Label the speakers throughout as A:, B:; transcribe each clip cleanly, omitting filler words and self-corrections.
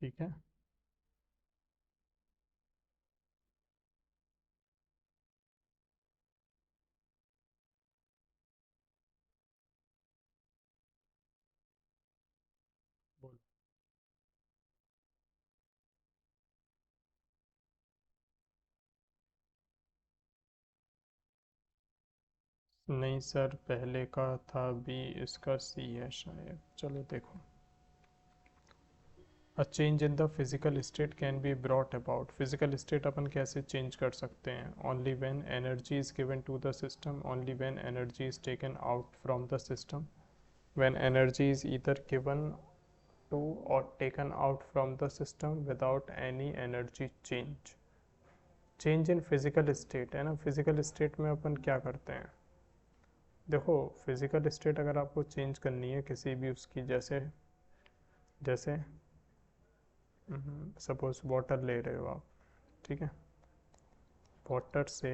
A: ठीक है। बोल। नहीं सर, पहले का था बी, इसका सी है शायद। चलो देखो। A change in the physical state can be brought about. Physical state अपन कैसे चेंज कर सकते हैं? Only when energy is given to the system, only when energy is taken out from the system, when energy is either given to और taken out from the system without any energy change. Change in physical state है ना, physical state में अपन क्या करते हैं? देखो, physical state अगर आपको चेंज करनी है किसी भी उसकी, जैसे जैसे सपोज वाटर ले रहे हो आप, ठीक है। वाटर से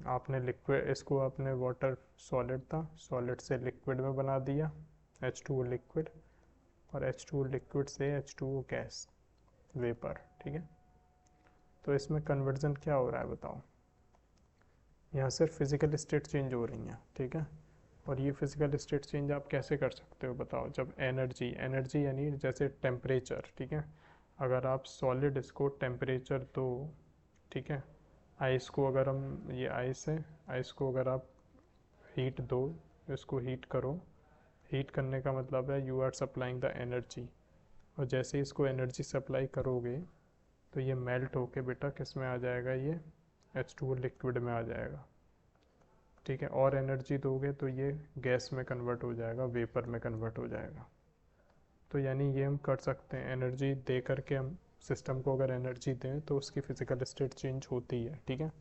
A: आपने लिक्विड, इसको आपने वाटर सॉलिड था, सॉलिड से लिक्विड में बना दिया, H2O लिक्विड, और H2O लिक्विड से H2O गैस, वेपर, ठीक है। तो इसमें कन्वर्जन क्या हो रहा है बताओ? यहाँ सिर्फ फिजिकल स्टेट चेंज हो रही है, ठीक है। और ये फिजिकल स्टेट चेंज आप कैसे कर सकते हो बताओ? जब एनर्जी, एनर्जी यानी जैसे टेम्परेचर, ठीक है। अगर आप सॉलिड इसको टेम्परेचर दो, ठीक है। आइस को अगर हम, ये आइस है, आइस को अगर आप हीट दो, इसको हीट करो, हीट करने का मतलब है you are supplying the energy. और जैसे ही इसको एनर्जी सप्लाई करोगे तो ये मेल्ट होके बेटा किस में आ जाएगा? ये H2O लिक्विड में आ जाएगा, ठीक है। और एनर्जी दोगे तो ये गैस में कन्वर्ट हो जाएगा, वेपर में कन्वर्ट हो जाएगा। तो यानी ये हम कर सकते हैं, एनर्जी दे करके हम सिस्टम को अगर एनर्जी दें तो उसकी फिजिकल स्टेट चेंज होती है, ठीक है।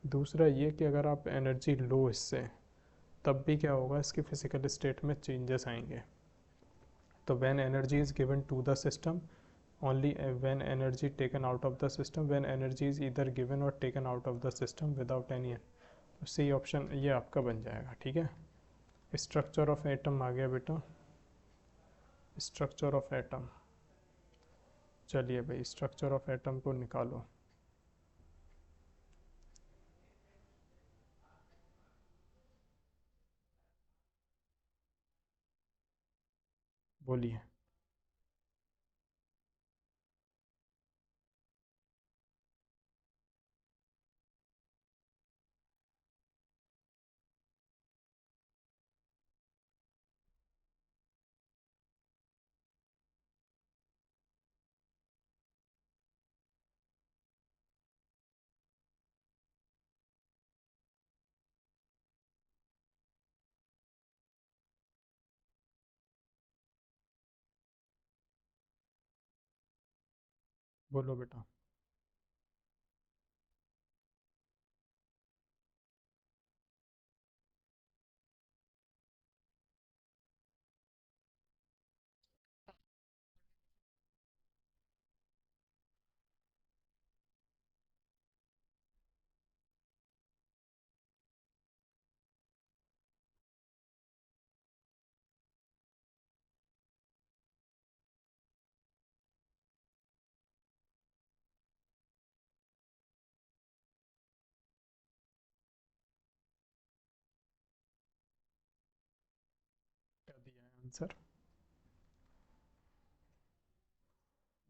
A: दूसरा ये कि अगर आप एनर्जी लो इससे, तब भी क्या होगा? इसकी फिजिकल स्टेट में चेंजेस आएंगे। तो when energy is given to the system, only when energy taken out of the system, when energy is either given और taken out of the system without any. तो सी ऑप्शन ये आपका बन जाएगा, ठीक है। स्ट्रक्चर ऑफ एटम आ गया बेटा, स्ट्रक्चर ऑफ एटम। चलिए भाई, स्ट्रक्चर ऑफ एटम को निकालो। बोलिए। बोलो बेटा। क्या दिया है आंसर?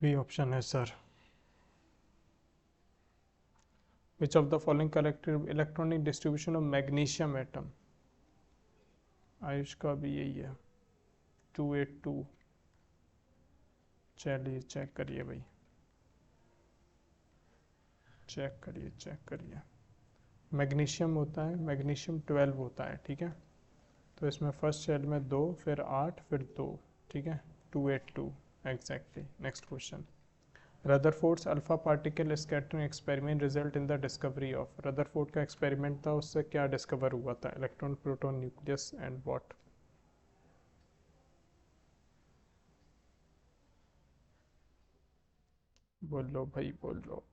A: बी ऑप्शन है sir. Which of the following correct electronic distribution of magnesium atom? Ayush का भी यही है, 282। चलिए चेक करिए भाई, चेक करिए, चेक करिए। मैग्नीशियम होता है, मैग्नीशियम 12 होता है, ठीक है। तो इसमें फर्स्ट शेल में 2, फिर 8, फिर 2, ठीक है। 282 exactly. Next question. Rutherford's alpha particle scattering experiment result in the discovery of. Rutherford का एक्सपेरिमेंट था, उससे क्या डिस्कवर हुआ था? Electron, proton, nucleus and what? बोलो भाई बोलो।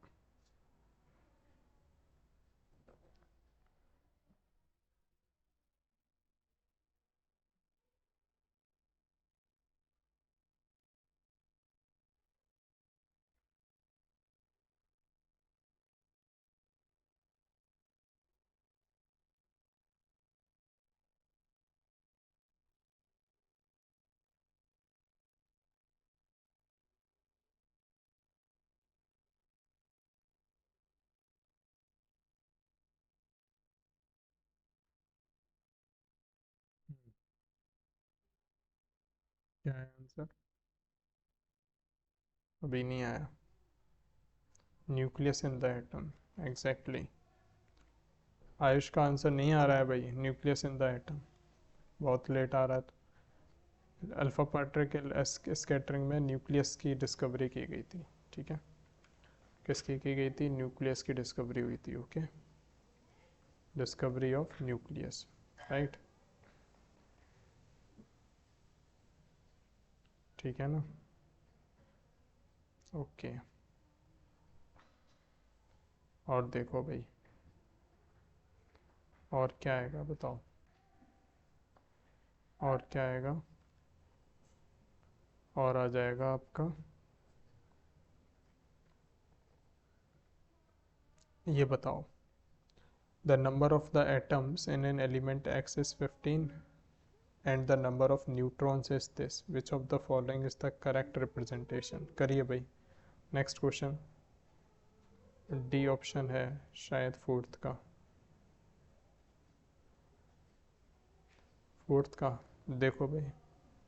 A: क्या है आंसर? अभी नहीं आया। Nucleus in the atom, exactly. Ayush का आंसर नहीं आ रहा है भाई, न्यूक्लियस इन द एटम। बहुत लेट आ रहा है। तो अल्फा पार्टिकल स्कैटरिंग में न्यूक्लियस की डिस्कवरी की गई थी, ठीक है। किसकी की गई थी? न्यूक्लियस की डिस्कवरी हुई थी, okay. Discovery of nucleus, right. ठीक है ना, ओके। और देखो भाई, और क्या आएगा बताओ, और क्या आएगा? और आ जाएगा आपका ये बताओ, the number of the atoms in an element X is 15 and the number of neutrons is this, which of the following is the correct representation? करिए भाई। नेक्स्ट क्वेश्चन, डी ऑप्शन है शायद फोर्थ का। फोर्थ का देखो भाई,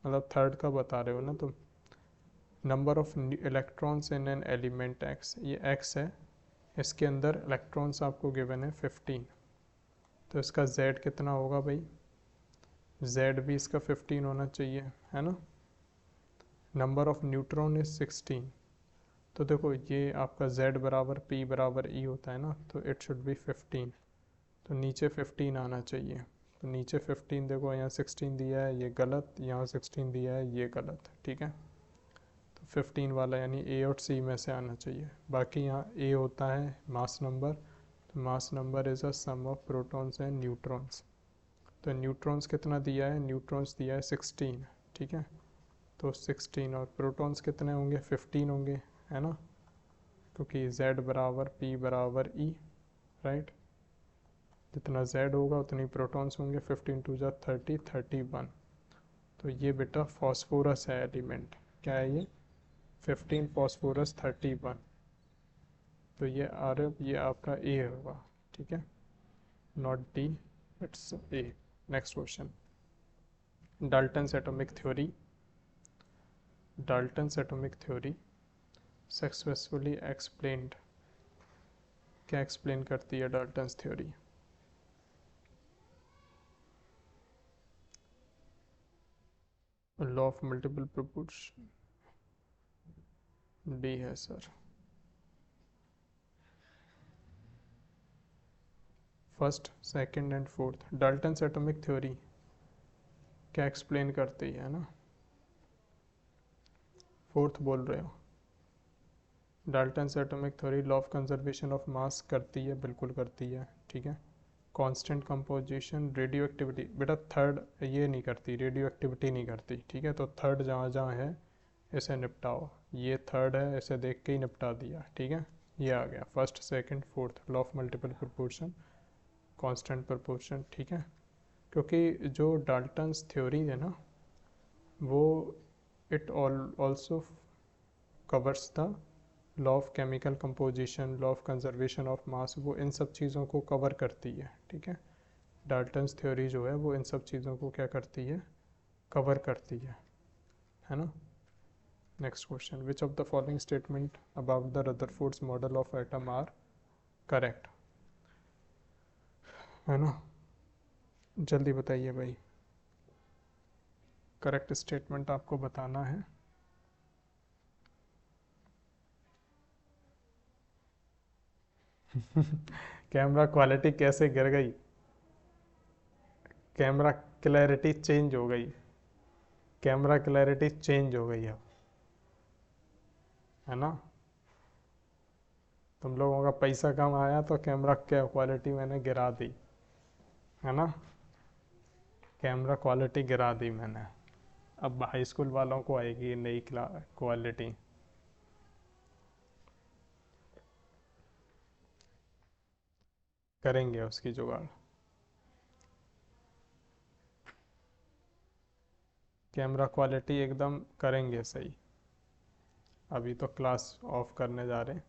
A: मतलब third का बता रहे हो ना तुम। Number of electrons in an element x, ये एक्स है, इसके अंदर इलेक्ट्रॉन्स आपको गिवन है 15, तो इसका जेड कितना होगा भाई? जेड भी इसका 15 होना चाहिए, है ना। नंबर ऑफ न्यूट्रॉन इज 16, तो देखो ये आपका z बराबर p बराबर e होता है ना, तो इट शुड बी 15, तो नीचे 15 आना चाहिए। तो नीचे 15 देखो, यहाँ 16 दिया है ये गलत, यहाँ 16 दिया है ये गलत, ठीक है। तो 15 वाला यानी ए और सी में से आना चाहिए। बाकी यहाँ ए होता है मास नंबर, तो mass number is a sum of protons and neutrons. तो न्यूट्रॉन्स कितना दिया है? न्यूट्रॉन्स दिया है 16, ठीक है। तो 16 और प्रोटॉन्स कितने होंगे? 15 होंगे, है ना, क्योंकि z बराबर p बराबर e, राइट। जितना z होगा उतनी प्रोटॉन्स होंगे, 15 टू जा 30, 31। तो ये बेटा फॉस्फोरस है एलिमेंट, क्या है ये? 15 फॉस्फोरस 31, तो ये ये आपका ए होगा, ठीक है, not D, it's A. Next question, Dalton's atomic theory, Dalton's atomic theory successfully explained, क्या एक्सप्लेन करती है Dalton's theory? Law of multiple proportion, D है sir. First, second and fourth, Dalton's atomic theory क्या एक्सप्लेन करती है ना? Fourth बोल रहे हो। Dalton's atomic theory law of conservation of mass करती है, बिल्कुल करती है, ठीक है। कांस्टेंट कंपोजिशन, रेडियो एक्टिविटी, बेटा थर्ड ये नहीं करती, रेडियो एक्टिविटी नहीं करती, ठीक है। तो थर्ड जहाँ जहाँ है इसे निपटाओ, ये थर्ड है इसे देख के ही निपटा दिया, ठीक है। ये आ गया first second fourth, law of multiple proportion, constant proportion, ठीक है। क्योंकि जो डाल्टन्स थ्योरी है ना, वो it also covers the law of chemical composition, law of conservation of मास, वो इन सब चीज़ों को कवर करती है, ठीक है। डाल्टन्स थ्योरी जो है वो इन सब चीज़ों को क्या करती है? कवर करती है ना। Next question, which of the following statement about the Rutherford's model of atom are correct, है ना। जल्दी बताइए भाई, करेक्ट स्टेटमेंट आपको बताना है। कैमरा क्वालिटी कैसे गिर गई? कैमरा क्लैरिटी चेंज हो गई, कैमरा क्लैरिटी चेंज हो गई अब, है ना। तुम लोगों का पैसा कम आया तो कैमरा क्या क्वालिटी मैंने गिरा दी, है ना। कैमरा क्वालिटी गिरा दी मैंने। अब हाई स्कूल वालों को आएगी नई क्वालिटी। करेंगे उसकी जुगाड़। कैमरा क्वालिटी एकदम करेंगे सही। अभी तो क्लास ऑफ करने जा रहे हैं।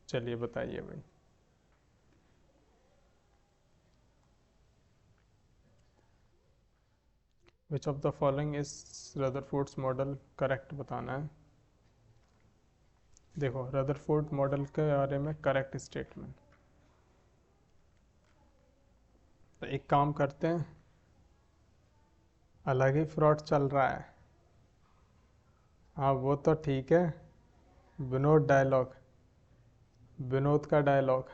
A: चलिए बताइए भाई। विच of the following is Rutherford's model, correct बताना है। देखो रदरफोर्ड मॉडल के बारे में करेक्ट स्टेटमेंट, तो एक काम करते हैं, अलग ही फ्रॉड चल रहा है। हाँ वो तो ठीक है, विनोद डायलॉग, विनोद का डायलॉग,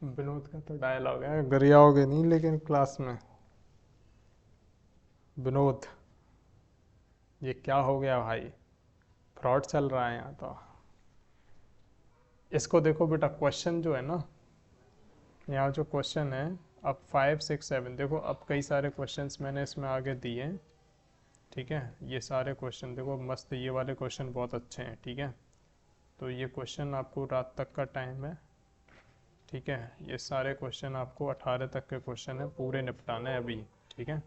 A: विनोद का तो डायलॉग है, गरियाओगे नहीं लेकिन क्लास में। विनोद, ये क्या हो गया भाई, फ्रॉड चल रहा है यहाँ तो। इसको देखो बेटा, क्वेश्चन जो है ना, यहाँ जो क्वेश्चन है, अब 5 6 7 देखो, अब कई सारे क्वेश्चंस मैंने इसमें आगे दिए हैं, ठीक है। ये सारे क्वेश्चन देखो मस्त, ये वाले क्वेश्चन बहुत अच्छे हैं, ठीक है। तो ये क्वेश्चन आपको रात तक का टाइम है, ठीक है। ये सारे क्वेश्चन आपको 18 तक के क्वेश्चन है, पूरे निपटाने हैं अभी, ठीक है।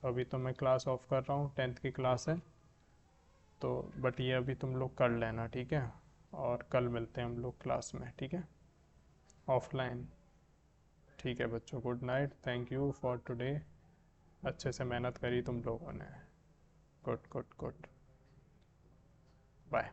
A: तो अभी तो मैं क्लास ऑफ कर रहा हूँ, 10th की क्लास है तो, बट ये अभी तुम लोग कर लेना, ठीक है। और कल मिलते हैं हम लोग क्लास में, ठीक है, ऑफलाइन। ठीक है बच्चों, good night, thank you for today. अच्छे से मेहनत करी तुम लोगों ने, गुड गुड गुड, बाय।